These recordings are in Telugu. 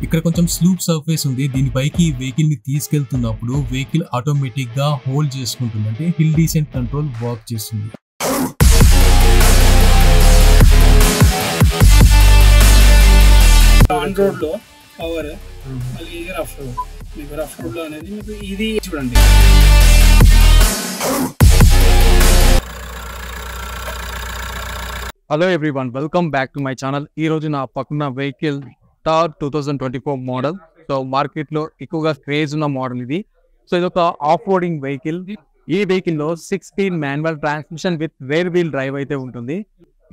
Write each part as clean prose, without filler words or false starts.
ఇక్కడ కొంచెం స్లూప్ సర్ఫేస్ ఉంది. దీనిపైకి వెహికల్ ని తీసుకెళ్తున్నప్పుడు వెహికల్ ఆటోమేటిక్ గా హోల్డ్ చేసుకుంటుంది, అంటే హిల్ డీసెంట్ కంట్రోల్ వర్క్ చేస్తుంది. ఆన్ రోడ్ లో పవర్ మళ్ళీ రఫ్ రోడ్, మీకు రఫ్ రోడ్ లో అనేది మీకు ఇది చూడండి. Hello everyone, welcome back to my channel. ఈ రోజు నా పక్కన వెహికల్ థార్ 2024 మోడల్. సో మార్కెట్లో ఎక్కువగా క్రేజ్ ఉన్న మోడల్ ఇది. సో ఇది ఒక ఆఫ్ రోడింగ్ వెహికల్. ఈ వెహికల్ లో 6 speed manual transmission with rear wheel drive అయితే ఉంటుంది.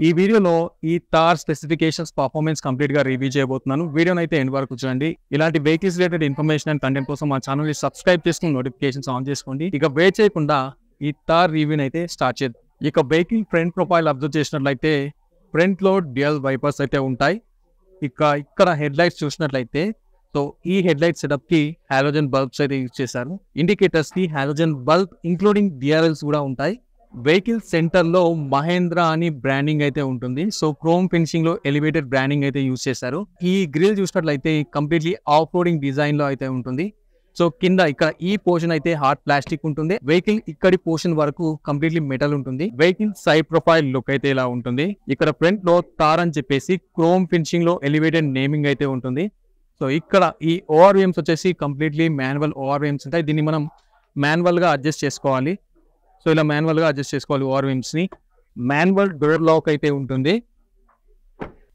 ఈ వీడియోలో ఈ థార్ స్పెసిఫికేషన్స్, పర్ఫార్మెన్స్ కంప్లీట్ గా రివ్యూ చేయబోతున్నాను. వీడియోని అయితే ఎండ్ వరకు చూడండి. ఇలాంటి vehicles related information and content కోసం మా ఛానల్ ని సబ్స్క్రైబ్ చేసుకుని నోటిఫికేషన్స్ ఆన్ చేసుకోండి. ఇక వెయిట్ చేయకుండా ఈ థార్ రివ్యూని అయితే స్టార్ట్ చేద్దాం. ఇక వెహికల్ ఫ్రంట్ ప్రొఫైల్ అబ్జర్వ్ చేసినట్లయితే ఫ్రంట్ లో డ్యూయల్ వైపర్స్ అయితే ఉంటాయి. ఇక్కడ హెడ్ లైట్స్ చూసినట్లయితే సో ఈ హెడ్ లైట్ సెటప్ కి హాలోజన్ బల్బ్స్ అయితే యూజ్ చేశారు. ఇండికేటర్స్ కి హాలోజన్ బల్బ్ ఇంక్లూడింగ్ డిఆర్ఎల్స్ కూడా ఉంటాయి. వెహికల్ సెంటర్ లో మహేంద్ర అని బ్రాండింగ్ అయితే ఉంటుంది. సో క్రోమ్ ఫినిషింగ్ లో ఎలివేటెడ్ బ్రాండింగ్ అయితే యూజ్ చేశారు. ఈ గ్రిల్ చూసినట్లయితే కంప్లీట్లీ ఆఫ్ రోడింగ్ డిజైన్ లో అయితే ఉంటుంది. సో కింద ఇక్కడ ఈ పోర్షన్ అయితే హార్డ్ ప్లాస్టిక్ ఉంటుంది. వెహికల్ ఇక్కడి పోర్షన్ వరకు కంప్లీట్లీ మెటల్ ఉంటుంది. వెహికల్ సైడ్ ప్రొఫైల్ లుక్ అయితే ఇలా ఉంటుంది. ఇక్కడ ఫ్రంట్ లో థార్ అని చెప్పేసి క్రోమ్ ఫినిషింగ్ లో ఎలివేటెడ్ నేమింగ్ అయితే ఉంటుంది. సో ఇక్కడ ఈ ఓఆర్విఎమ్స్ వచ్చేసి కంప్లీట్లీ మాన్యువల్ ఓఆర్విఎమ్స్ ఉంటాయి. దీన్ని మనం మాన్యువల్ గా అడ్జస్ట్ చేసుకోవాలి. సో ఇలా మాన్యువల్ గా అడ్జస్ట్ చేసుకోవాలి ఓఆర్విఎమ్స్ ని. మాన్యువల్ డోర్ లాక్ అయితే ఉంటుంది.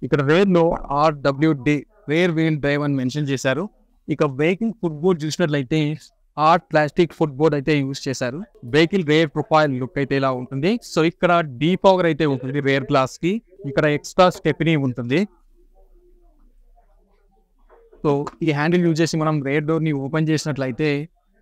ఇక్కడ రేర్ లో RWD రేర్ వీల్ డ్రైవ్ అని మెన్షన్ చేశారు. ఇక వెహికల్ ఫుట్ బోర్డ్ చూసినట్లయితే హార్డ్ ప్లాస్టిక్ ఫుట్ బోర్డ్ అయితే యూజ్ చేశారు. వెహికల్ రేర్ ప్రొఫైల్ లుక్ అయితే ఇలా ఉంటుంది. సో ఇక్కడ డీఫాగర్ అయితే ఉంటుంది రేర్ గ్లాస్ కి. ఇక్కడ ఎక్స్ట్రా స్టెప్నీ ఉంటుంది. సో ఈ హ్యాండిల్ యూజ్ చేసి మనం రేర్ డోర్ ని ఓపెన్ చేసినట్లయితే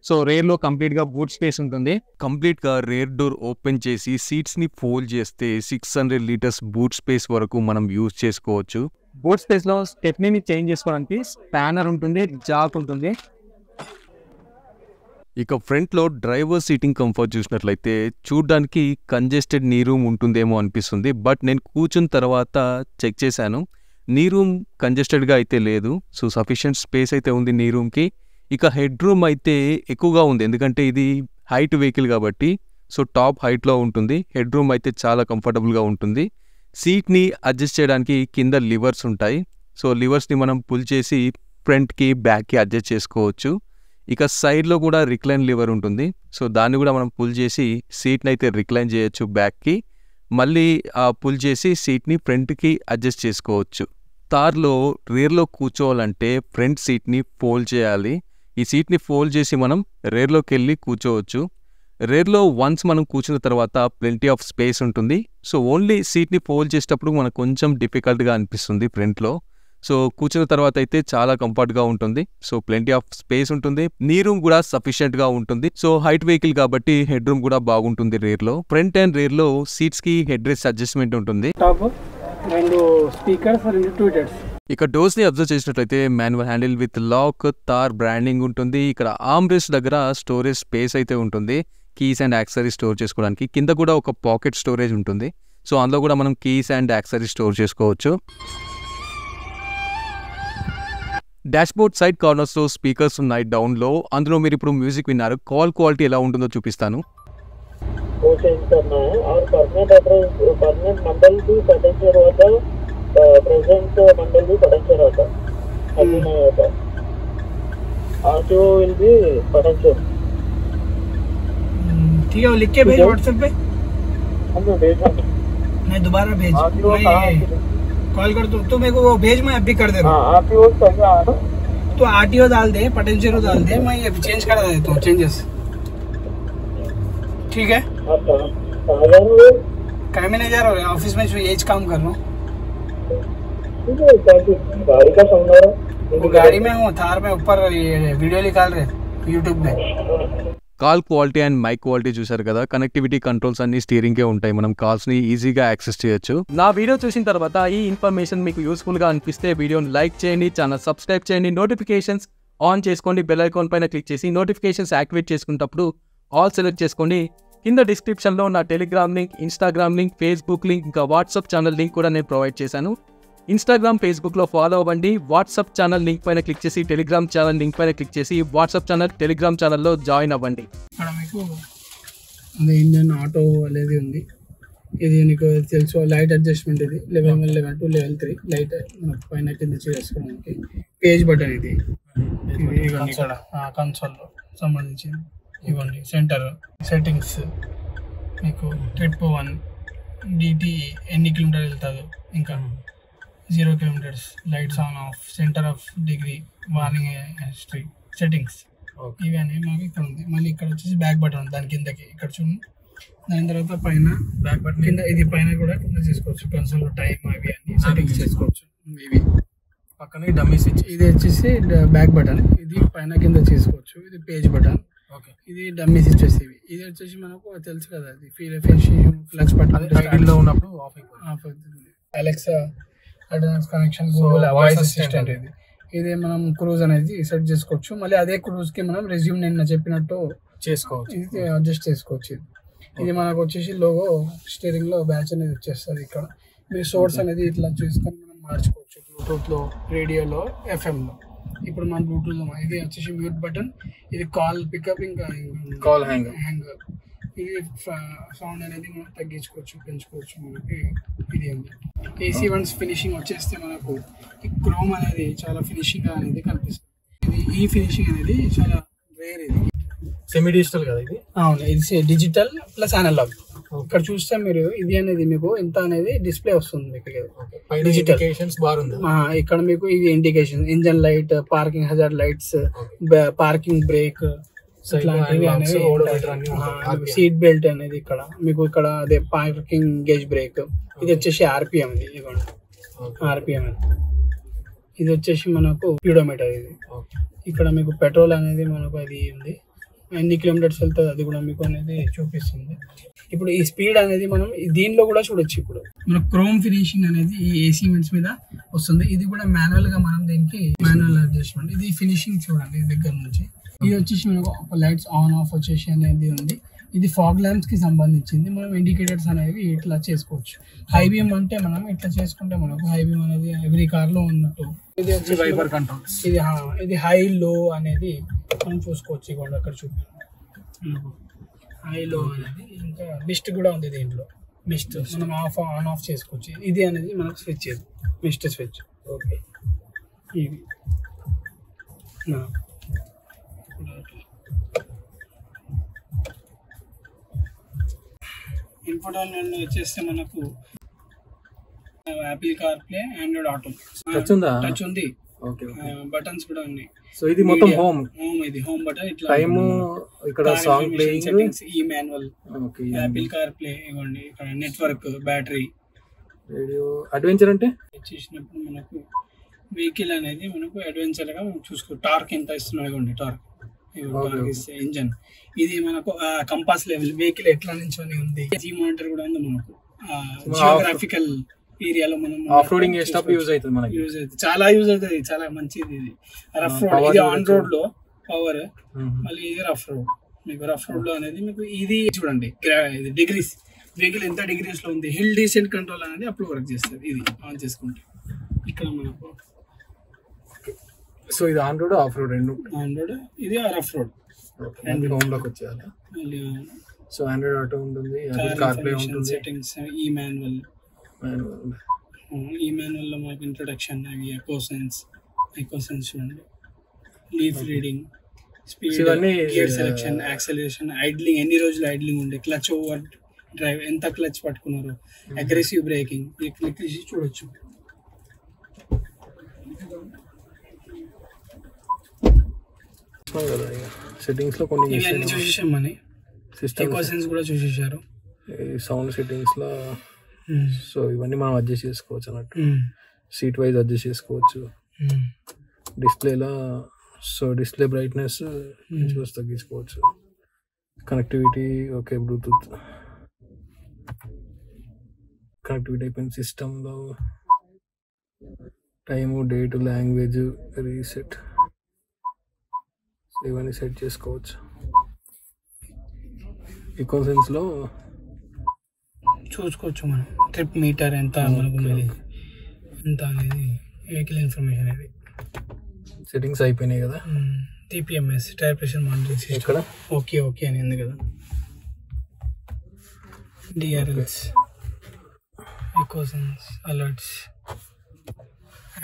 సో రేర్ లో కంప్లీట్ గా బూట్ స్పేస్ ఉంటుంది. కంప్లీట్ గా రేర్ డోర్ ఓపెన్ చేసి సీట్స్ ని ఫోల్డ్ చేస్తే 600 లీటర్స్ బూట్ స్పేస్ వరకు మనం యూజ్ చేసుకోవచ్చు. బూట్ స్పేస్ లో స్టెప్నీని చేంజ్ చేసుకోవడానికి స్పానర్ ఉంటుంది, జాక్ ఉంటుంది. ఇక ఫ్రంట్ లో డ్రైవర్ సీటింగ్ కంఫర్ట్ చూసినట్లయితే చూడడానికి కంజెస్టెడ్ నీ రూమ్ ఉంటుందేమో అనిపిస్తుంది. బట్ నేను కూర్చున్న తర్వాత చెక్ చేశాను, నీ రూమ్ కంజెస్టెడ్గా అయితే లేదు. సో సఫిషియంట్ స్పేస్ అయితే ఉంది నీ రూమ్కి. ఇక హెడ్ రూమ్ అయితే ఎక్కువగా ఉంది, ఎందుకంటే ఇది హైట్ వెహికల్ కాబట్టి. సో టాప్ హైట్లో ఉంటుంది. హెడ్ రూమ్ అయితే చాలా కంఫర్టబుల్గా ఉంటుంది. సీట్ని అడ్జస్ట్ చేయడానికి కింద లివర్స్ ఉంటాయి. సో లివర్స్ని మనం పుల్ చేసి ఫ్రంట్కి బ్యాక్కి అడ్జస్ట్ చేసుకోవచ్చు. ఇక సైడ్లో కూడా రిక్లైన్ లివర్ ఉంటుంది. సో దాన్ని కూడా మనం పుల్ చేసి సీట్ని అయితే రిక్లైన్ చేయొచ్చు బ్యాక్కి. మళ్ళీ పుల్ చేసి సీట్ని ఫ్రంట్కి అడ్జస్ట్ చేసుకోవచ్చు. థార్లో రేర్లో కూర్చోవాలంటే ఫ్రంట్ సీట్ని ఫోల్డ్ చేయాలి. ఈ సీట్ని ఫోల్డ్ చేసి మనం రేర్లోకి వెళ్ళి కూర్చోవచ్చు. రేర్లో వన్స్ మనం కూర్చున్న తర్వాత ప్లెంటీ ఆఫ్ స్పేస్ ఉంటుంది. సో ఓన్లీ సీట్ని ఫోల్డ్ చేసేటప్పుడు మనకు కొంచెం డిఫికల్ట్గా అనిపిస్తుంది ఫ్రంట్లో. సో కూర్చున్న తర్వాత అయితే చాలా కంఫర్ట్గా ఉంటుంది. సో ప్లెంటీ ఆఫ్ స్పేస్ ఉంటుంది. నీ రూమ్ కూడా సఫిషియెంట్గా ఉంటుంది. సో హైట్ వెహికల్ కాబట్టి హెడ్ రూమ్ కూడా బాగుంటుంది రేర్లో. ఫ్రంట్ అండ్ రేర్లో సీట్స్కి హెడ్ రెస్ట్ అడ్జస్ట్మెంట్ ఉంటుంది. రెండు స్పీకర్స్, రెండు ట్విటర్స్. ఇక డోర్స్ ని అబ్జర్వ్ చేసినట్లయితే manual handle with lock, Thar branding ఉంటుంది. ఇక్కడ ఆర్మ్ రెస్ట్ దగ్గర స్టోరేజ్ స్పేస్ అయితే ఉంటుంది, కీస్ అండ్ యాక్సెసరీస్ స్టోర్ చేసుకోవడానికి. కింద కూడా ఒక పాకెట్ స్టోరేజ్ ఉంటుంది. సో అందులో కూడా మనం కీస్ అండ్ యాక్సెసరీస్ స్టోర్ చేసుకోవచ్చు. డాష్బోర్డ్ సైడ్ కార్నర్స్ లో స్పీకర్స్ ఉన్నాయి డౌన్ లో. అందులో మీరు ఇప్పుడు మ్యూజిక్ విన్నారు. కాల్ క్వాలిటీ ఎలా ఉంటుందో చూపిస్తాను. चेंज करना है और परमानेंट एड्रेस, परमानेंट मंडल भी पोटेंशियल होता है, प्रेजेंट मंडल भी पोटेंशियल होता है, अभी नहीं होता. RTO will be potential. ठीक है, वो लिख के भेज व्हाट्सएप पे. हम भेजा मैं दोबारा भेज, कॉल कर दो तो मेरे को वो भेज, मैं अभी कर दे रहा हूँ. आरटीओ चाहिए ना, तो आरटीओ डाल दे, पोटेंशियल डाल दे, मैं ये चेंज करा देता हूँ, चेंजेस. ठीक है. कहीं में नहीं जा रहा हूँ, ऑफिस में यही काम कर रहा हूँ. गाड़ी का साउंड, वो गाड़ी में हूँ, थार में ऊपर वीडियो निकाल रहे यूट्यूब में. Call quality and mic quality చూసారు కదా. కనెక్టివిటీ కంట్రోల్స్ అన్ని స్టీరింగ్కే ఉంటాయి. మనం కాల్స్ని ఈజీగా యాక్సెస్ చేయొచ్చు. నా వీడియో చూసిన తర్వాత ఈ ఇన్ఫర్మేషన్ మీకు యూస్ఫుల్ గా అనిపిస్తే వీడియోని లైక్ చేయండి, ఛానల్ సబ్స్క్రైబ్ చేయండి, నోటిఫికేషన్స్ ఆన్ చేసుకోండి. బెల్ ఐకాన్ పైన క్లిక్ చేసి నోటిఫికేషన్స్ యాక్టివేట్ చేసుకున్నప్పుడు ఆల్ సెలెక్ట్ చేసుకోండి. కింద డిస్క్రిప్షన్లో నా Telegram link, Instagram link, Facebook link, ఇంకా వాట్సాప్ ఛానల్ లింక్ కూడా నేను ప్రొవైడ్ చేశాను. ఇన్స్టాగ్రామ్, ఫేస్బుక్లో ఫాలో అవ్వండి. వాట్సాప్ ఛానల్ లింక్ పైన క్లిక్ చేసి టెలిగ్రామ్ ఛానల్ లింక్ పైన క్లిక్ చేసి వాట్సాప్ ఛానల్, టెలిగ్రామ్ ఛానల్లో జాయిన్ అవ్వండి. ఇక్కడ మీకు అది ఇండియన్ ఆటో అనేది ఉంది. ఇది నీకు తెలుసు లైట్ అడ్జస్ట్మెంట్. ఇది లెవెల్ 1, లెవెల్ 2, లెవెల్ 3 లైట్ పైన కింద చేసుకోవడానికి. పేజ్ బటన్ ఇది ఇవన్నీ ఇక్కడ కన్సోల్లో సంబంధించింది. ఇవ్వండి సెంటర్ సెట్టింగ్స్, మీకు ట్రిప్ 1 డిటి ఎన్ని కిలోమీటర్ వెళ్తారు, ఇంకా 0 kilometres, lights on off, centre of degree, warning history, settings ఇవి అనేవి మాకు ఇక్కడ ఉంది. మళ్ళీ ఇక్కడ వచ్చేసి బ్యాక్ బటన్ ఉంది దాని కిందకి, ఇక్కడ చూడండి. దాని తర్వాత పైన బ్యాక్ బటన్ కింద, ఇది పైన కూడా కింద చేసుకోవచ్చు. కన్సోల్లో టైం అవి అన్ని సెట్టింగ్స్ చేసుకోవచ్చు. ఇవి పక్కన డమ్మీ స్విచ్, ఇది వచ్చేసి బ్యాక్ బటన్, ఇది పైన కింద చేసుకోవచ్చు. ఇది పేజ్ బటన్, ఇది డమ్మీ స్విచ్ వచ్చేసి. ఇది వచ్చేసి మనకు తెలుసు కదా, అది ఫ్లక్స్ బటన్ లో ఉన్నప్పుడు ఆఫ్ అవుతుంది. Alexa advance connection, Google voice assistant. ఇది మనం క్రూజ్ అనేది సెట్ చేసుకోవచ్చు. మళ్ళీ అదే క్రూజ్ కి మనం రెజ్యూమ్ నిన్న చెప్పినట్టు చేసుకోవచ్చు, ఇది అడ్జస్ట్ చేసుకోవచ్చు. ఇది మనకు వచ్చేసి లోగో స్టీరింగ్ లో బ్యాచ్ అనేది వచ్చేస్తుంది. ఇక్కడ మీ సోర్స్ అనేది ఇట్లా చూసుకొని మనం మార్చుకోవచ్చు. బ్లూటూత్ లో, రేడియోలో, FM లో. ఇప్పుడు మన బ్లూటూత్ లో ఇది వచ్చేసి మ్యూట్ బటన్, ఇది కాల్ పికప్, ఇంకా కాల్ హ్యాంగర్. ఇది సౌండ్ అనేది మనం తగ్గించుకోవచ్చు, పెంచుకోవచ్చు. మనకి ఇది ఉంది. AC వన్స్ ఫినిషింగ్ వచ్చేస్తే మనకు ఈ క్రోమ్ అనేది చాలా ఫినిషింగ్ అనేది కనిపిస్తుంది. ఇది ఈ ఫినిషింగ్ అనేది చాలా రేర్. ఇది సెమీ డిజిటల్ కదా ఇది. అవును, ఇది డిజిటల్ ప్లస్ అనలాగ్. ఇక్కడ చూస్తే మీరు ఇది అనేది మీకు ఇంత అనేది డిస్ప్లే వస్తుంది మీకు. డిజిటల్ బార్ ఉంది ఇక్కడ మీకు. ఇది indication, engine light, parking hazard lights, parking break, ఇట్లాంటివి అనేవి, సీట్ బెల్ట్ అనేది ఇక్కడ మీకు. ఇక్కడ అదే పార్కింగ్ గేజ్ బ్రేక్. ఇది వచ్చేసి RPM, ఇది ఇవ్వండి RPM. ఇది వచ్చేసి మనకు స్పీడోమీటర్. ఇది ఇక్కడ మీకు పెట్రోల్ అనేది మనకు అది ఉంది, ఎన్ని కిలోమీటర్స్ వెళ్తుంది అది కూడా మీకు అనేది చూపిస్తుంది. ఇప్పుడు ఈ స్పీడ్ అనేది మనం దీనిలో కూడా చూడొచ్చు. ఇప్పుడు మన క్రోమ్ ఫినిషింగ్ అనేది ఈ AC యూనిట్స్ మీద వస్తుంది. ఇది కూడా మాన్యువల్ గా మనం దీనికి మాన్యువల్ అడ్జస్ట్మెంట్. ఇది ఫినిషింగ్ చూడండి దగ్గర నుంచి. ఇది వచ్చేసి మనకు లైట్స్ ఆన్ ఆఫ్ వచ్చేసి అనేది ఉంది. ఇది ఫాగ్ ల్యాంప్స్ కి సంబంధించింది. మనం ఇండికేటర్స్ అనేవి ఇట్లా చేసుకోవచ్చు. హై బీమ్ అంటే మనం ఇట్లా చేసుకుంటే మనకు హై బీమ్ అనేది ఎవ్రీ కార్ లో ఉన్నట్టు. ఇది వచ్చి వైపర్ కంట్రోల్. ఇది హై లో అనేది మనం చూసుకోవచ్చు. ఇక్కడ అక్కడ చూపి హై లో అనేది. ఇంకా మిస్ట్ కూడా ఉంది దీంట్లో. మిస్ట్ మనం ఆన్ ఆఫ్ చేసుకోవచ్చు. ఇది అనేది మనకు స్విచ్, మిస్ట్ స్విచ్. ఓకే, ఇది ఇన్ఫోటైన్మెంట్ వచ్చేస్తే మనకు Apple car play, Android auto. Touch ఉంది, బటన్స్ కూడా ఉన్నాయి. సో ఇది మొత్తం హోమ్. ఇది హోమ్ బటన్. ఇట్లా టైం, ఇక్కడ సాంగ్ ప్లేయింగ్, సెట్టింగ్స్, ఈ మాన్యువల్, యాపిల్ కార్ ప్లే ఇవ్వండి. ఇక్కడ నెట్వర్క్, బ్యాటరీ, రేడియో. అడ్వెంచర్ అంటే చేసినప్పుడు మనకు వెహికల్ అనేది మనకు అడ్వెంచర్ గా చూసుకో. టార్క్ ఎంత ఇస్తున్నావు ఇవ్వండి. టార్క్ ఇస్తే ఇంజన్. ఇది మనకు కంపాస్ లెవెల్, వెహికల్ ఎట్లా నించొని ఉంది. జీ మానిటర్ కూడా ఉంది మనకు. జియోగ్రాఫికల్ ఏరియాలో మనం ఆఫ్ రోడింగ్ చేసేటప్పుడు యూజ్ అవుతుంది మనకి. చాలా యూజ్ అవుతుంది, చాలా మంచిది. ఇది రఫ్ రోడ్, ఇది ఆన్ రోడ్ లో పవర్. మళ్ళీ ఇది రఫ్ రోడ్. మీకు రఫ్ రోడ్ లో అనేది మీకు ఇది చూడండి. ఇది డిగ్రీస్, వెహికల్ ఎంత డిగ్రీస్ లో ఉంది. హిల్ డీసెంట్ కంట్రోల్ అనేది అప్పుడు వర్క్ చేస్తుంది. ఇది ఆన్ చేసుకుంటే ఇక్కడ మనకు. సో ఇది ఆన్ రోడ్, ఆఫ్ రోడ్ రెండు. ఆన్ రోడ్, ఇది రఫ్ రోడ్. హోమ్ లోకి వచ్చేయాలి. సో ఆండ్రాయిడ్ ఆటో ఉంటుంది, కార్ ప్లే ఉంటుంది, సెట్టింగ్స్, ఈ మాన్యువల్. ఈ మాన్యువల్ లో మనకి ఇంట్రొడక్షన్, అవి ఎకోసెన్స్ చూడండి, leaf reading, speed, gear selection, acceleration, idling, ఎన్ని రోజులు ఐడ్లింగ్ ఉండే, క్లచ్ ఓవర్ డ్రైవ్, ఎంత క్లచ్ పట్టుకున్నారు, అగ్రెసివ్ బ్రేకింగ్. ఈ క్లిక్ చేసి చూడొచ్చు. సెట్టింగ్స్ లో కొన్ని ఇవన్నీ చూసేసామని. ఎకోసెన్స్ కూడా చూసేసారు. సౌండ్ సెట్టింగ్స్ లో. సో ఇవన్నీ మనం అడ్జస్ట్ చేసుకోవచ్చు అన్నట్టు. సీట్ వైజ్ అడ్జస్ట్ చేసుకోవచ్చు. డిస్ప్లేలో సో డిస్ప్లే బ్రైట్నెస్ చూసి తగ్గించుకోవచ్చు. కనెక్టివిటీ ఓకే, బ్లూటూత్ కనెక్టివిటీ అయిపోయింది. సిస్టంలో టైము, డేట్, లాంగ్వేజ్, రీసెట్ ఇవన్నీ సెట్ చేసుకోవచ్చు. ఈకోసెన్స్లో చూసుకోవచ్చు మనం. ట్రిప్ మీటర్ ఎంత మనకు ఎంత అనేది వెహికల్ ఇన్ఫర్మేషన్ ఇది. సెట్టింగ్స్ అయిపోయినాయి కదా. TPMS tyre pressure monitoring system ఇక్కడ ఓకే అని ఉంది కదా. DRLs, ecosense, alerts,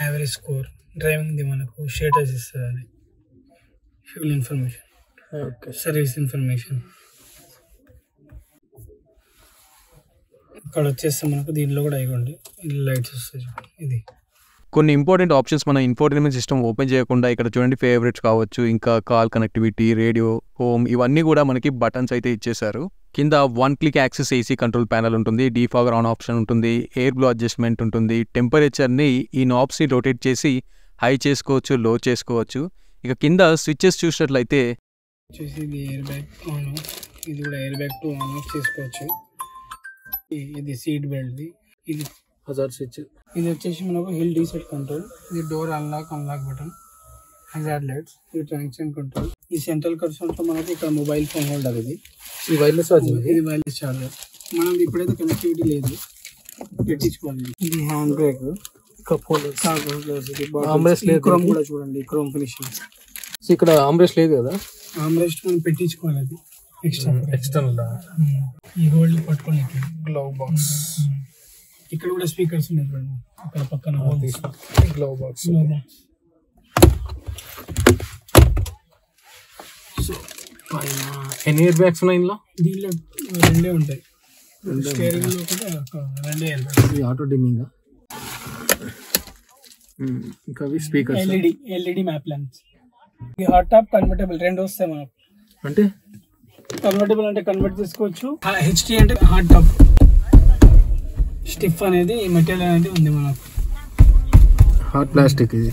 average score, డ్రైవింగ్ది మనకు స్టేటస్ ఇస్తుంది, అది fuel information, okay, service information. ఇక్కడ వచ్చేస్తే మనకు దీంట్లో కూడా అయిపోండి లైట్స్ వస్తాయి. ఇది కొన్ని ఇంపార్టెంట్ ఆప్షన్స్ మన ఇన్ఫోటైన్మెంట్ సిస్టమ్ ఓపెన్ చేయకుండా ఇక్కడ చూడండి ఫేవరెట్స్ కావచ్చు, ఇంకా కాల్ కనెక్టివిటీ, రేడియో, హోమ్, ఇవన్నీ కూడా మనకి బటన్స్ అయితే ఇచ్చేసారు. కింద 1 click access AC control panel ఉంటుంది, డీఫాగర్ ఆన్ ఆప్షన్ ఉంటుంది, ఎయిర్ బ్లో అడ్జస్ట్మెంట్ ఉంటుంది, టెంపరేచర్ని ఈ నాబ్స్ని రొటేట్ చేసి హై చేసుకోవచ్చు, లో చేసుకోవచ్చు. ఇక కింద స్విచ్చెస్ చూసినట్లయితే వచ్చేసి ఇది ఎయిర్ బ్యాగ్ ఆన్ ఆఫ్, ఇది కూడా air bag to on off చేసుకోవచ్చు. ఇది సీట్ బెల్ట్ది, ఇది హజార్ స్విచ్, ఇది వచ్చేసి మనకు హిల్ డీసెట్ కంట్రోల్, ఇది door unlock button, hazard lights, ఇది ట్రాన్సిషన్ కంట్రోల్. ఈ సెంట్రల్ కన్సోల్తో మనకి ఇక్కడ మొబైల్ ఫోన్ హోల్డర్, ఇది వైర్లెస్ ఛార్జింగ్, ఇది వైర్లెస్ చార్జర్. మనం ఇప్పుడైతే కనెక్టివిటీ లేదు, పెట్టించుకోవాలి. ఇది hand brake, cup holder, armrest లేదు, క్రోమ్ కూడా చూడండి, క్రోమ్ ఫినిషింగ్. ఇక్కడ ఆర్మ్రెస్ట్ లేదు కదా, ఆర్మ్రెస్ట్ మనం పెట్టించుకోవాలి, అది ఎక్స్టర్నల్. ఈ హోల్డ్ పట్టుకోండి, గ్లవ్ బాక్స్, ఇక్కడ కూడా స్పీకర్స్ ఉన్నాయి చూడండి, అక్కడ పక్కన గ్లవ్ బాక్స్. సో ఎన్ని ఇయర్ బ్యాగ్స్ ఉన్నాయి ఇందులో? దీనిలో 2 ఉంటాయి, స్టీరింగ్ లో ఒకటి, 2 ఇది ఆటో డిమ్మింగ్, ఇంకా స్పీకర్స్, ఎల్ఈడి మ్యాప్ ల్యాంప్స్. ఇది హాట్ టాప్, కన్వర్టబుల్ 2 వస్తాయి మనకు. అంటే కన్వర్టబుల్ అంటే కన్వర్ట్ చేసుకోవచ్చు, హెచ్టీ అంటే హాట్ టాప్. స్టిఫ్ అనేది మెటీరియల్ అనేది ఉంది మనకు, హార్డ్ ప్లాస్టిక్, ఇది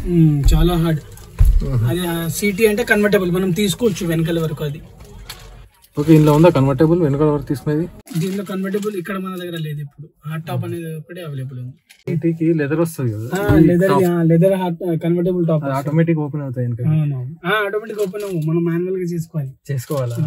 చాలా హార్డ్. అది సిటీ అంటే కన్వర్టబుల్, మనం తీసుకోవచ్చు వెనకాల వరకు. అది ఓకే, ఇందులో ఉందా కన్వర్టబుల్ వెనకాల వరకు తీసుకునేది? దీనిలో కన్వర్టబుల్ ఇక్కడ మన దగ్గర లేదు, ఇప్పుడు హాట్ టాప్ అనేది ఒకటే అవైలబుల్ ఉంది. సిటీకి లెదర్ వస్తుంది కదా, leather convertible top automatic open అవుతాయి, ఆటోమేటిక్ ఓపెన్ అవ్వు, మనం మాన్యువల్ గా చేసుకోవాలా.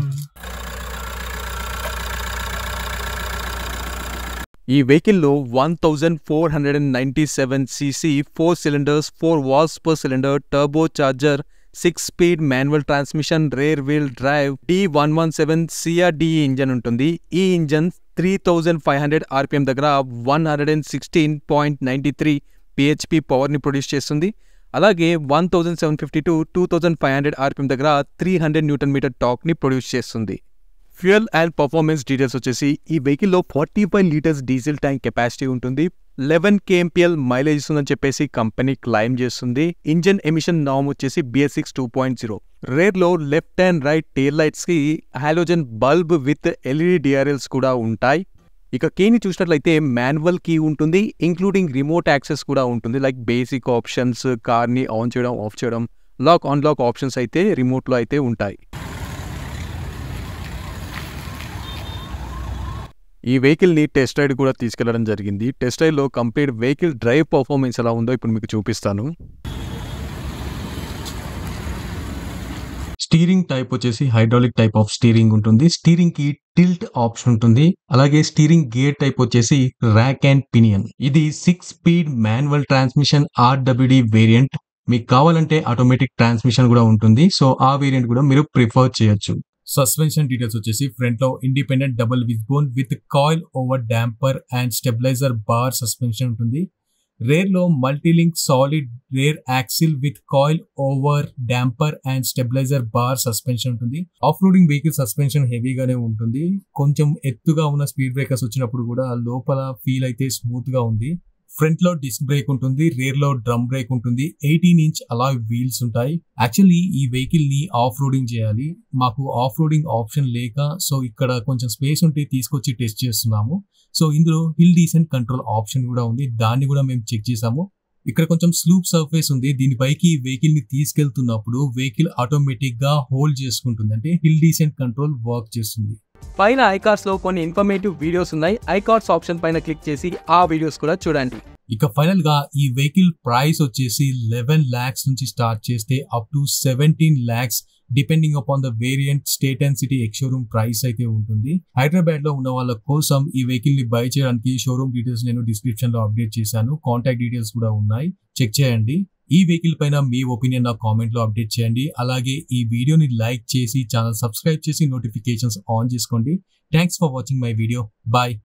ఈ వెహికల్లో 1497 cc 4 cylinders 4 watts per cylinder turbo charger 6-speed manual transmission rear wheel drive D117 CRDE engine ఉంటుంది. ఈ ఇంజన్ 3500 RPM దగ్గర 116.93 PHP పవర్ని ప్రొడ్యూస్ చేస్తుంది. అలాగే 1750 to 2500 RPM దగ్గర 300 Nm టార్క్ని ప్రొడ్యూస్ చేస్తుంది. ఫ్యూయల్ అండ్ పర్ఫార్మెన్స్ డీటెయిల్స్ వచ్చేసి ఈ వెహికల్లో 45 లీటర్స్ డీజిల్ ట్యాంక్ కెపాసిటీ ఉంటుంది, 11 kmpl మైలేజ్ ఇస్తుందని చెప్పేసి కంపెనీ క్లైమ్ చేస్తుంది. ఇంజన్ ఎమిషన్ నార్మ్ వచ్చేసి BS6 2.0. రేర్లో లెఫ్ట్ అండ్ రైట్ టెయిల్ లైట్స్కి halogen bulb with LED DRLs కూడా ఉంటాయి. ఇక కీని చూసినట్లయితే మాన్యువల్ కీ ఉంటుంది, ఇంక్లూడింగ్ రిమోట్ యాక్సెస్ కూడా ఉంటుంది. లైక్ బేసిక్ ఆప్షన్స్, కార్ని ఆన్ చేయడం, ఆఫ్ చేయడం, లాక్ ఆన్ లాక్ ఆప్షన్స్ అయితే రిమోట్లో అయితే ఉంటాయి. ఈ వెహికల్ని టెస్ట్ రైడ్ కూడా తీసుకెళ్లడం జరిగింది. టెస్ట్ రైడ్లో కంప్లీట్ వెహికల్ డ్రైవ్ పర్ఫార్మెన్స్ ఎలా ఉందో ఇప్పుడు మీకు చూపిస్తాను. స్టీరింగ్ టైప్ వచ్చేసి హైడ్రాలిక్ టైప్ ఆఫ్ స్టీరింగ్ ఉంటుంది. స్టీరింగ్ కి టిల్ట్ ఆప్షన్ ఉంటుంది. అలాగే స్టీరింగ్ గేర్ టైప్ వచ్చేసి ర్యాక్ అండ్ పినియన్. ఇది 6-speed manual transmission RWD variant. మీకు కావాలంటే ఆటోమేటిక్ ట్రాన్స్మిషన్ కూడా ఉంటుంది. సో ఆ వేరియంట్ కూడా మీరు ప్రిఫర్ చేయొచ్చు. సస్పెన్షన్ డీటెయిల్స్ వచ్చేసి ఫ్రంట్ లో independent double wishbone with coil over damper and stabiliser bar suspension ఉంటుంది. రేర్ లో multilink solid rear axle with coil over damper and stabiliser bar suspension ఉంటుంది. ఆఫ్ రోడింగ్ వెహికల్ సస్పెన్షన్ హెవీగానే ఉంటుంది. కొంచెం ఎత్తుగా ఉన్న స్పీడ్ బ్రేకర్స్ వచ్చినప్పుడు కూడా లోపల ఫీల్ అయితే స్మూత్ గా ఉంది. ఫ్రంట్ లో డిస్క్ బ్రేక్ ఉంటుంది, రేర్ లో డ్రమ్ బ్రేక్ ఉంటుంది, 18-inch అలాయ్ వీల్స్ ఉంటాయి. యాక్చువల్లీ ఈ వెహికల్ ని ఆఫ్ రోడింగ్ చేయాలి, మాకు ఆఫ్ రోడింగ్ ఆప్షన్ లేక సో ఇక్కడ కొంచెం స్పేస్ ఉంటే తీసుకొచ్చి టెస్ట్ చేస్తున్నాము. సో ఇందులో హిల్ డీసెంట్ కంట్రోల్ ఆప్షన్ కూడా ఉంది, దాన్ని కూడా మేము చెక్ చేసాము. ఇక్కడ కొంచెం స్లూప్ సర్ఫేస్ ఉంది, దీనిపైకి వెహికల్ ని తీసుకెళ్తున్నప్పుడు వెహికల్ ఆటోమేటిక్ గా హోల్డ్ చేసుకుంటుంది, అంటే హిల్ డీసెంట్ కంట్రోల్ వర్క్ చేస్తుంది. పైన ఐకార్స్ లో కొన్ని ఇన్ఫర్మేటివ్ వీడియోస్ ఉన్నాయి. ఐకార్స్ ఆప్షన్ పైన క్లిక్ చేసి ఆ వీడియోస్ కూడా చూడండి. ఇక ఫైనల్ గా ఈ వెహికల్ ప్రైస్ వచ్చేసి 11 lakhs నుంచి స్టార్ట్ చేస్తే up to 17 lakhs depending upon the variant state and city ex showroom price అయితే ఉంటుంది. హైదరాబాద్ లో ఉన్న వాళ్ళ కోసం ఈ వెహికల్ ని బై చేయడానికి షోరూమ్ డీటెయిల్స్ నేను డిస్క్రిప్షన్ లో అప్డేట్ చేశాను. కాంటాక్ట్ డీటెయిల్స్ కూడా ఉన్నాయి, చెక్ చేయండి. ఈ వెహికల్ పైన మీ ఒపీనియన్ నా కామెంట్ లో అప్డేట్ చేయండి. అలాగే ఈ వీడియోని లైక్ చేసి ఛానల్ సబ్స్క్రైబ్ చేసి నోటిఫికేషన్స్ ఆన్ చేసుకోండి. Thanks for watching my video. Bye.